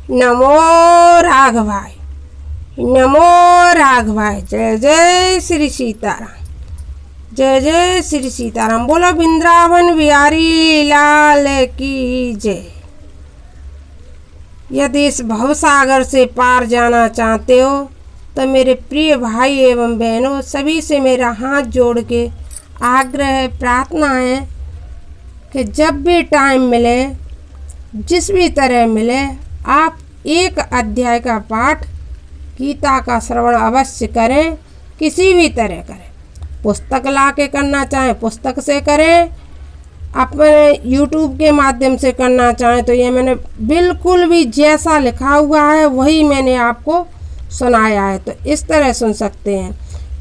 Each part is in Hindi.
नमो राघवाय, नमो राघवाय। जय जय श्री सीताराम, जय जय श्री सीताराम। बोलो वृंदावन बिहारी लाल की जय। यदि इस भवसागर से पार जाना चाहते हो तो मेरे प्रिय भाई एवं बहनों, सभी से मेरा हाथ जोड़ के आग्रह है, प्रार्थना है कि जब भी टाइम मिले, जिस भी तरह मिले, आप एक अध्याय का पाठ गीता का श्रवण अवश्य करें, किसी भी तरह करें। पुस्तक ला के करना चाहें पुस्तक से करें, अपने YouTube के माध्यम से करना चाहें तो ये मैंने बिल्कुल भी जैसा लिखा हुआ है वही मैंने आपको सुनाया है, तो इस तरह सुन सकते हैं।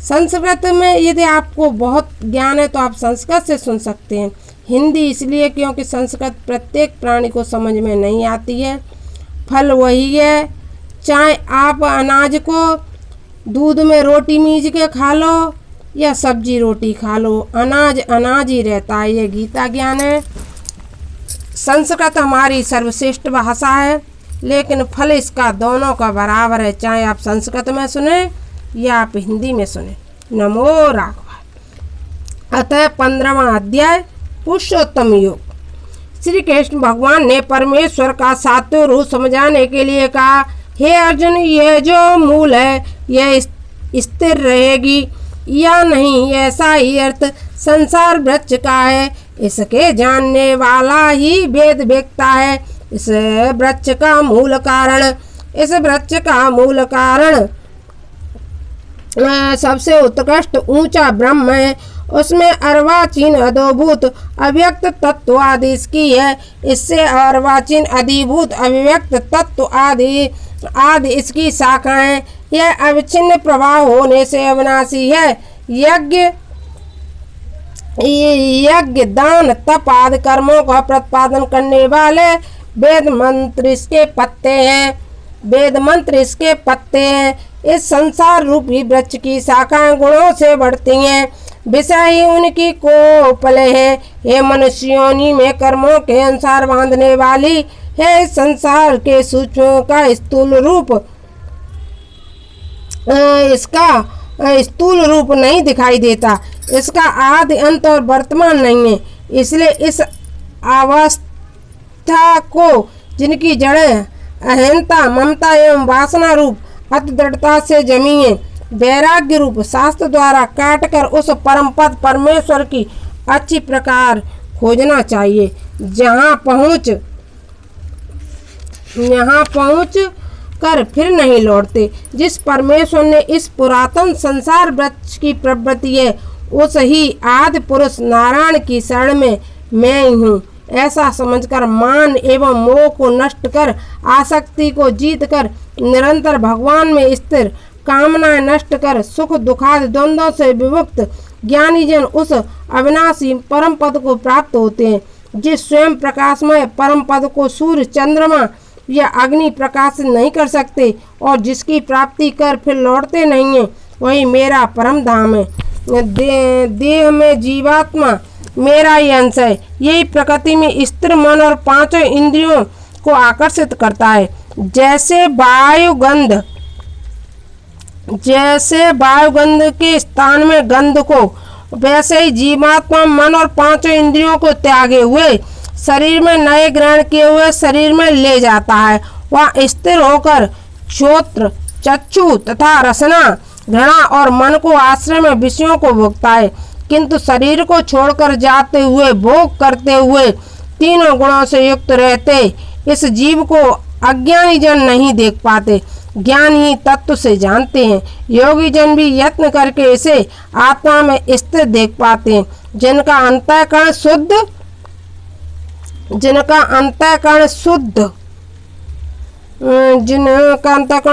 संस्कृत में यदि आपको बहुत ज्ञान है तो आप संस्कृत से सुन सकते हैं। हिंदी इसलिए क्योंकि संस्कृत प्रत्येक प्राणी को समझ में नहीं आती है। फल वही है, चाहे आप अनाज को दूध में रोटी मीज के खा लो या सब्जी रोटी खा लो, अनाज अनाज ही रहता है। ये गीता ज्ञान है। संस्कृत हमारी सर्वश्रेष्ठ भाषा है, लेकिन फल इसका दोनों का बराबर है, चाहे आप संस्कृत में सुने या आप हिंदी में सुने। नमो राघवाय। अतः 15वां अध्याय पुरुषोत्तम योग। श्री कृष्ण भगवान ने परमेश्वर का सात्विक रूप समझाने के लिए कहा, हे अर्जुन, यह जो मूल है यह स्थिर रहेगी या नहीं, ऐसा ही अर्थ संसार वृक्ष का है। इसके जानने वाला ही वेद वेत्ता है। इस वृक्ष का मूल कारण सबसे उत्कृष्ट ऊंचा ब्रह्म है। उसमें अर्वाचीन अधोभूत अव्यक्त तत्व आदि इसकी है। इससे अर्वाचीन अधिभूत अव्यक्त तत्व आदि इसकी शाखाएं। यह अविच्छिन्न प्रभाव होने से अविनाशी है। यज्ञ दान तप आदि कर्मों का प्रतिपादन करने वाले वेद मंत्र इसके पत्ते हैं। इस संसार रूपी वृक्ष की शाखाएं गुणों से बढ़ती हैं, विषय ही उनकी कोपलें हैं। ये मनुष्यों में कर्मों के अनुसार बांधने वाली है। इस संसार के सूक्ष्म का स्थूल रूप नहीं दिखाई देता। इसका आदि अंत और वर्तमान नहीं है। इसलिए इस अवस्था को जिनकी जड़ें अहंता, ममता एवं वासना रूप अति दृढ़ता से जमी है, वैराग्य रूप शास्त्र द्वारा काटकर उस परम पद परमेश्वर की अच्छी प्रकार खोजना चाहिए, जहाँ पहुँच कर फिर नहीं लौटते। जिस परमेश्वर ने इस पुरातन संसार वृक्ष की प्रवृत्ति है, उस ही आदि पुरुष नारायण की शरण में मैं हूँ, ऐसा समझकर मान एवं मोह को नष्ट कर, आसक्ति को जीत कर, निरंतर भगवान में स्थिर, कामनाएं नष्ट कर, सुख दुखादि द्वंद्वों से विमुक्त ज्ञानी जन उस अविनाशी परम पद को प्राप्त होते हैं। जिस स्वयं प्रकाशमय परम पद को सूर्य, चंद्रमा या अग्नि प्रकाशित नहीं कर सकते और जिसकी प्राप्ति कर फिर लौटते नहीं है, वही मेरा परम धाम है। देह में जीवात्मा मेरा ही अंश है। यही प्रकृति में स्थिर मन और पांचों इंद्रियों को आकर्षित करता है। जैसे वायुगंध के स्थान में गंध को, वैसे ही जीवात्मा मन और पांचों इंद्रियों को त्यागे हुए शरीर में नए ग्रहण किए हुए शरीर में ले जाता है। वह स्थिर होकर श्रोत्र, चक्षु तथा रसना, घृणा और मन को आश्रय में विषयों को भोगता है, किंतु शरीर को छोड़कर जाते हुए, भोग करते हुए, तीनों गुणों से युक्त रहते इस जीव को अज्ञानी जन नहीं देख पाते, ज्ञान ही तत्व से जानते हैं। योगी जन भी यत्न करके इसे आत्मा में स्थिर देख पाते हैं। जिनका अंतःकरण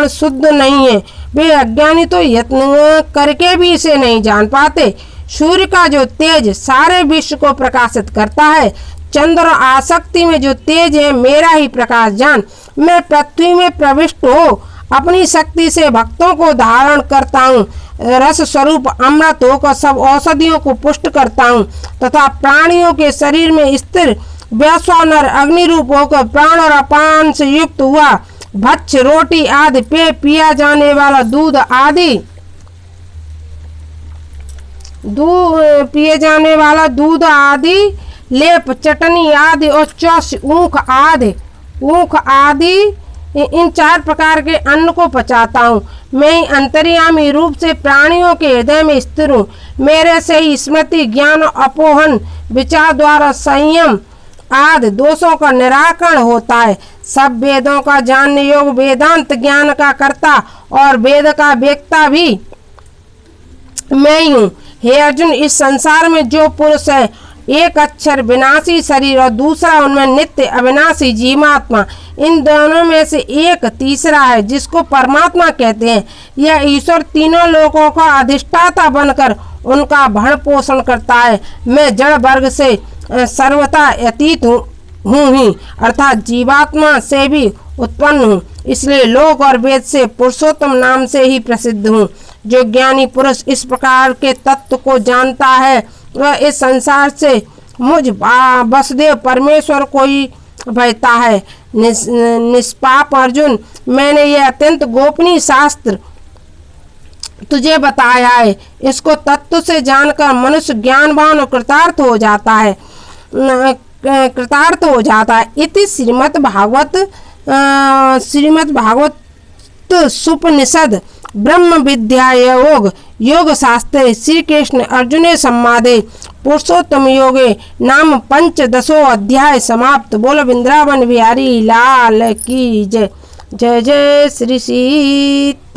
शुद्ध नहीं है, वे अज्ञानी तो यत्न करके भी इसे नहीं जान पाते। सूर्य का जो तेज सारे विश्व को प्रकाशित करता है, चंद्र आसक्ति में जो तेज है, मेरा ही प्रकाश जान। मैं पृथ्वी में प्रविष्ट हो अपनी शक्ति से भक्तों को धारण करता हूँ। रस स्वरूप अमृत होकर सब औषधियों को पुष्ट करता हूँ तथा प्राणियों के शरीर में स्थिर वैश्वानर अग्नि रूप होकर प्राण और अपान से युक्त हुआ भक्ष्य रोटी आदि, पेय पिया जाने वाला दूध आदि, पिए जाने वाला दूध आदि, लेप चटनी आदि और चौस ऊख आदि इन 4 प्रकार के अन्न को पचाता हूँ। मैं अंतर्यामी रूप से प्राणियों के हृदय में स्थिर हूँ। मेरे से ही स्मृति, ज्ञान, अपोहन, विचार द्वारा संयम आदि दोषों का निराकरण होता है। सब वेदों का जानने योग वेदांत ज्ञान का कर्ता और वेद का वेत्ता भी मैं ही हूँ। हे अर्जुन, इस संसार में जो पुरुष है, एक अक्षर विनाशी शरीर और दूसरा उनमें नित्य अविनाशी जीवात्मा, इन दोनों में से एक तीसरा है जिसको परमात्मा कहते हैं। यह ईश्वर तीनों लोकों का अधिष्ठाता बनकर उनका भरण पोषण करता है। मैं जड़ वर्ग से सर्वथा अतीत हूँ ही, अर्थात जीवात्मा से भी उत्पन्न हूँ। इसलिए लोक और वेद से पुरुषोत्तम नाम से ही प्रसिद्ध हूँ। जो ज्ञानी पुरुष इस प्रकार के तत्व को जानता है वह इस संसार से मुझ वसुदेव परमेश्वर को ही भयता है। निष्पाप अर्जुन, मैंने यह अत्यंत गोपनीय शास्त्र तुझे बताया है। इसको तत्व से जानकर मनुष्य ज्ञानवान और कृतार्थ हो जाता है। इति श्रीमद् भागवत सुपनिषद ब्रह्म विद्या योग शास्त्रे श्री कृष्ण अर्जुने संवादे पुरुषोत्तम योगे नाम 15 अध्याय समाप्त। बोल वृंदावन बिहारी लाल की जय। जय जय श्री सीताराम।